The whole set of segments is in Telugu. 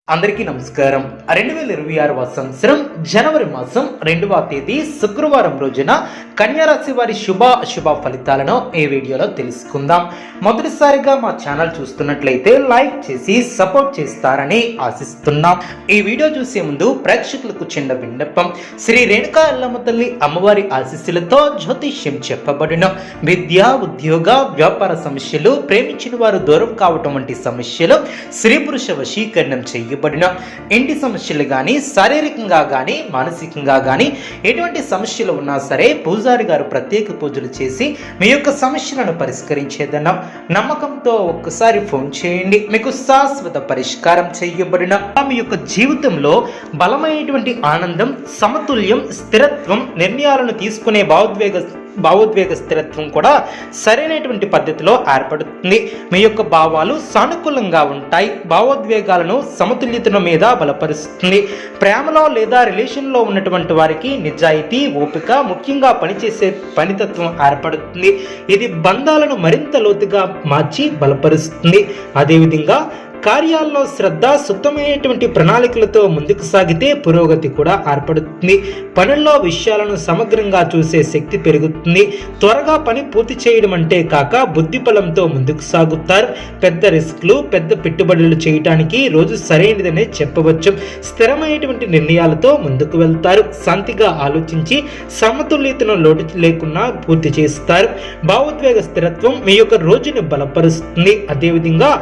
అందరికీ నమస్కారం. 2026 సంవత్సరం జనవరి మాసం 2వ తేదీ శుక్రవారం రోజున కన్యారాశి వారి శుభ ఫలితాలను ఈ వీడియోలో తెలుసుకుందాం. మొదటిసారిగా మా ఛానల్ చూస్తున్నట్లయితే లైక్ చేసి సపోర్ట్ చేస్తారని ఆశిస్తున్నాం. ఈ వీడియో చూసే ముందు ప్రేక్షకులకు చిన్న విన్నపం. శ్రీ రేణుకా ఎల్లమ్మ తల్లి అమ్మవారి ఆశీస్సులతో జ్యోతిష్యం చెప్పబడిన విద్య, ఉద్యోగ, వ్యాపార సమస్యలు, ప్రేమించిన వారు దూరం కావటం వంటి సమస్యలు, స్త్రీ పురుష వశీకరణం చేయబడిన ఇంటి సమస్యలు కానీ, శారీరకంగా కానీ, మానసికంగా కానీ ఎటువంటి సమస్యలు ఉన్నా సరే పూజారి గారు ప్రత్యేక పూజలు చేసి మీ యొక్క సమస్యలను పరిష్కరించేదన్నాం. నమ్మకంతో ఒక్కసారి ఫోన్ చేయండి, మీకు శాశ్వత పరిష్కారం చేయబడిన మీ యొక్క జీవితంలో బలమైనటువంటి ఆనందం, సమతుల్యం, స్థిరత్వం, నిర్ణయాలను తీసుకునే భావోద్వేగ స్థిరత్వం కూడా సరైనటువంటి పద్ధతిలో ఏర్పడుతుంది. మీ యొక్క భావాలు సానుకూలంగా ఉంటాయి. భావోద్వేగాలను సమతుల్యతను మీద బలపరుస్తుంది. ప్రేమలో లేదా రిలేషన్లో ఉన్నటువంటి వారికి నిజాయితీ, ఓపిక, ముఖ్యంగా పనిచేసే పనితత్వం ఏర్పడుతుంది. ఇది బంధాలను మరింత లోతుగా మార్చి బలపరుస్తుంది. అదేవిధంగా కార్యాల్లో శ్రద్ధ, సుత్తమైనటువంటి ప్రణాళికలతో ముందుకు సాగితే పురోగతి కూడా ఏర్పడుతుంది. పనుల్లో విషయాలను సమగ్రంగా చూసే శక్తి పెరుగుతుంది. త్వరగా పని పూర్తి చేయడం అంటే కాక బుద్ధి బలంతో ముందుకు సాగుతారు. పెద్ద రిస్క్లు, పెద్ద పెట్టుబడులు చేయడానికి రోజు సరైనదనే చెప్పవచ్చు. స్థిరమైనటువంటి నిర్ణయాలతో ముందుకు వెళ్తారు. శాంతిగా ఆలోచించి సమతుల్యతను లోటు లేకుండా పూర్తి చేస్తారు. భావోద్వేగ స్థిరత్వం మీ యొక్క రోజుని బలపరుస్తుంది. అదేవిధంగా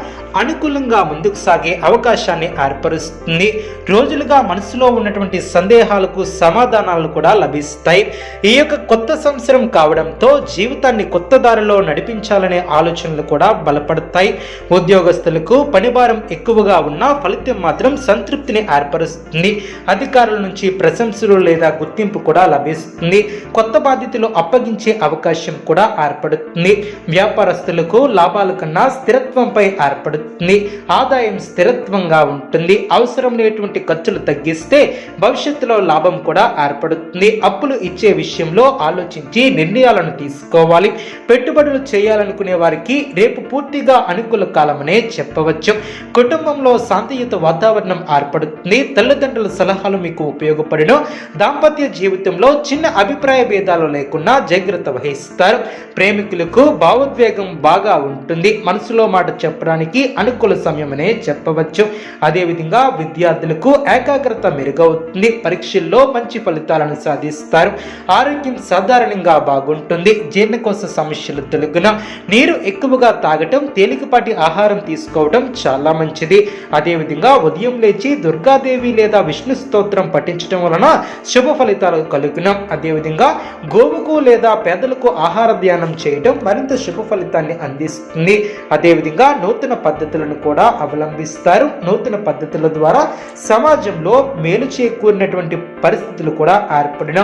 అనుకూలంగా ముందుకు సాగే అవకాశాన్ని ఏర్పరుస్తుంది. రోజులుగా మనసులో ఉన్నటువంటి సందేహాలకు సమాధానాలు కూడా లభిస్తాయి. ఈ యొక్క కొత్త సంవత్సరం కావడంతో జీవితాన్ని కొత్త దారిలో నడిపించాలనే ఆలోచనలు కూడా బలపడతాయి. ఉద్యోగస్తులకు పనిభారం ఎక్కువగా ఉన్నా ఫలితం మాత్రం సంతృప్తిని ఏర్పరుస్తుంది. అధికారుల నుంచి ప్రశంసలు లేదా గుర్తింపు కూడా లభిస్తుంది. కొత్త బాధ్యతలు అప్పగించే అవకాశం కూడా ఏర్పడుతుంది. వ్యాపారస్తులకు లాభాల కన్నా స్థిరత్వంపై ఏర్పడుతుంది. ఆదాయం స్థిరత్వంగా ఉంటుంది. అవసరం లేనటువంటి ఖర్చులు తగ్గిస్తే భవిష్యత్తులో లాభం కూడా ఏర్పడుతుంది. అప్పులు ఇచ్చే విషయంలో ఆలోచించి నిర్ణయాలను తీసుకోవాలి. పెట్టుబడులు చేయాలనుకునే వారికి రేపు పూర్తిగా అనుకూల కాలమనే చెప్పవచ్చు. కుటుంబంలో శాంతియుత వాతావరణం ఏర్పడుతుంది. తల్లిదండ్రుల సలహాలు మీకు ఉపయోగపడిన దాంపత్య జీవితంలో చిన్న అభిప్రాయ భేదాలు లేకుండా జాగ్రత్త వహిస్తారు. ప్రేమికులకు భావోద్వేగం బాగా ఉంటుంది. మనసులో మాట చెప్పడానికి అనుకూల సమయమనే చెప్పవచ్చు. అదేవిధంగా విద్యార్థులకు ఏకాగ్రత మెరుగవుతుంది. పరీక్షల్లో మంచి ఫలితాలను సాధిస్తారు. ఆరోగ్యం సాధారణంగా బాగుంటుంది. జీర్ణకోశ సమస్యలు తొలగున నీరు ఎక్కువగా తాగటం, తేలికపాటి ఆహారం తీసుకోవడం చాలా మంచిది. అదేవిధంగా ఉదయం లేచి దుర్గాదేవి లేదా విష్ణు స్తోత్రం పఠించడం వలన శుభ ఫలితాలు కలుగున. అదేవిధంగా గోవుకు లేదా పేదలకు ఆహార ధ్యానం చేయడం మరింత శుభ ఫలితాన్ని అందిస్తుంది. అదేవిధంగా నూతన పద్ధతులను కూడా అవలంబిస్తారు. నూతన పద్ధతుల ద్వారా సమాజంలో మేలు చేకూరినటువంటి పరిస్థితులు కూడా ఏర్పడిన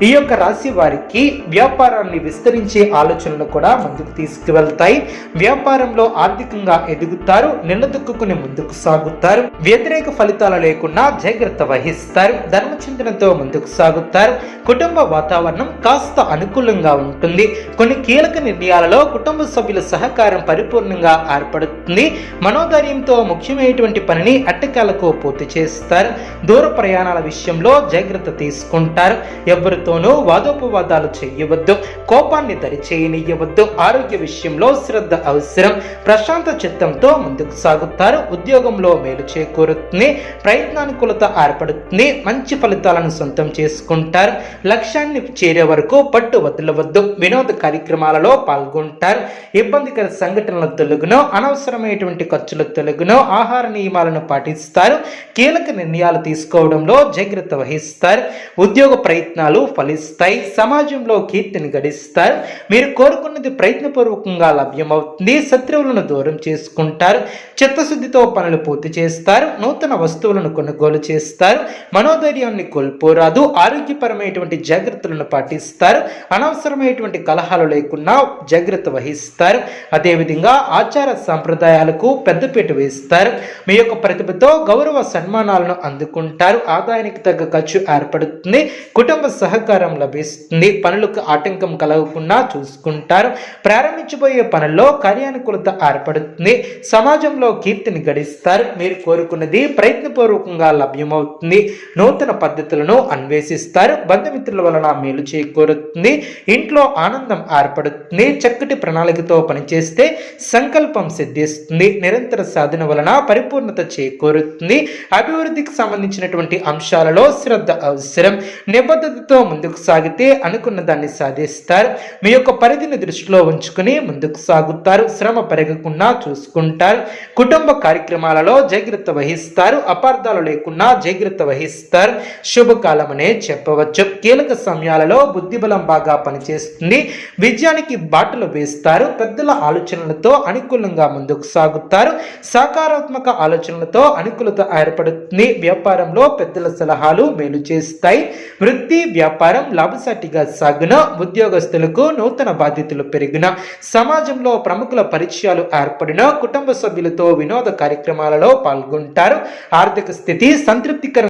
ఈ యొక్క రాశి వారికి వ్యాపారాన్ని విస్తరించే ఆలోచనలు కూడా ముందుకు తీసుకువెళ్తాయి. వ్యాపారంలో ఆర్థికంగా ఎదుగుతారు. నిలదొక్కుని ముందుకు సాగుతారు. వ్యతిరేక ఫలితాలు లేకుండా జాగ్రత్త వహిస్తారు. ధర్మచింతనతో ముందుకు సాగుతారు. కుటుంబ వాతావరణం కాస్త అనుకూలంగా ఉంటుంది. కొన్ని కీలక నిర్ణయాలలో కుటుంబ సభ్యుల సహకారం పరిపూర్ణంగా ఏర్పడుతుంది. మనోధైర్యంతో ముఖ్యమైనటువంటి పనిని అట్టకాలకు పూర్తి చేస్తారు. దూర ప్రయాణాల విషయంలో జాగ్రత్త తీసుకుంటారు. ఎవరితోనూ వాదోపవాదాలు చేయవద్దు. కోపాన్ని దరిచేయనియవద్దు. ఆరోగ్య విషయంలో శ్రద్ధ అవసరం. ప్రశాంత చిత్తంతో ముందుకు సాగుతారు. ఉద్యోగంలో మేలు చేకూరుతుంది. ప్రయత్నానుకూలత ఏర్పడుతుంది. మంచి ఫలితాలను సొంతం చేసుకుంటారు. లక్ష్యాన్ని చేరే వరకు పట్టు వదలవద్దు. వినోద కార్యక్రమాలలో పాల్గొంటారు. ఇబ్బందికర సంఘటనల తొలగును. అనవసరమైనటువంటి ఖర్చుల తొలగును. ఆహార నియమాలను పాటిస్తారు. కీలక నిర్ణయాలు తీసుకోవడంలో జాగ్రత్త వహిస్తారు. ఉద్యోగ ప్రయత్నాలు ఫలిస్తాయి. సమాజంలో కీర్తిని గడిస్తారు. మీరు కోరుకున్నది ప్రయత్నపూర్వకంగా లభ్యమవుతుంది. శత్రువులను దూరం చేసుకుంటారు. చిత్తశుద్ధితో పనులు పూర్తి చేస్తారు. నూతన వస్తువులను కొనుగోలు చేస్తారు. మనోధైర్యాన్ని కోల్పోరాదు. ఆరోగ్యపరమైనటువంటి జాగ్రత్తలను పాటిస్తారు. అనవసరమైనటువంటి కలహాలు లేకుండా జాగ్రత్త వహిస్తారు. అదేవిధంగా ఆచార సంప్రదాయాలకు పెద్దపీట వేస్తారు. మీ యొక్క ప్రతిభతో గౌరవ సన్మానాలను అందుకుంటారు. ఆదాయానికి తగ్గ ఖర్చు ఏర్పడుతుంది. కుటుంబ సహకారం లభిస్తుంది. పనులకు ఆటంకం కలగకుండా చూసుకుంటారు. ప్రారంభించబోయే పనుల్లో కార్యానుకూలత ఏర్పడుతుంది. సమాజంలో కీర్తిని గడిస్తారు. మీరు కోరుకున్నది ప్రయత్నపూర్వకంగా లభ్యమవుతుంది. నూతన పద్ధతులను అన్వేషిస్తారు. బంధుమిత్రుల వలన మేలు చేకూరుతుంది. ఇంట్లో ఆనందం ఏర్పడుతుంది. చక్కటి ప్రణాళికతో పనిచేస్తే సంకల్పం సిద్ధిస్తుంది. నిరంతర సాధన వలన పరిపూర్ణత చేకూరుతుంది. అభివృద్ధికి సంబంధించినటువంటి అంశాలలో శ్రద్ధ అవసరం. నిబద్ధతతో ముందుకు సాగితే అనుకున్న దాన్ని సాధిస్తారు. మీ యొక్క పరిధిని దృష్టిలో ఉంచుకుని ముందుకు సాగుతారు. శ్రమ పెరగకుండా చూసుకుంటారు. కుటుంబ కార్యక్రమాలలో జాగ్రత్త వహిస్తారు. అపార్థాలు లేకుండా జాగ్రత్త వహిస్తారు. శుభకాలం అనే చెప్పవచ్చు. కీలక సమయాలలో బుద్ధిబలం బాగా పనిచేస్తుంది. విజయానికి బాటలు వేస్తారు. పెద్దల ఆలోచనలతో అనుకూలంగా ముందుకు సాగుతారు. సకారాత్మక ఆలోచనలతో అనుకూలత ఏర్పడుతుంది. వ్యాపారంలో పెద్దల సలహాలు మేలు చేస్తాయి. వృత్తి వ్యాపారం లాభసాటిగా సాగున. ఉద్యోగస్తులకు నూతన బాధ్యతలు పెరిగిన. సమాజంలో ప్రముఖుల పరిచయాలు ఏర్పడిన. కుటుంబ సభ్యులతో వినోద కార్యక్రమాలలో పాల్గొంటారు. ఆర్థిక స్థితి సంతృప్తికర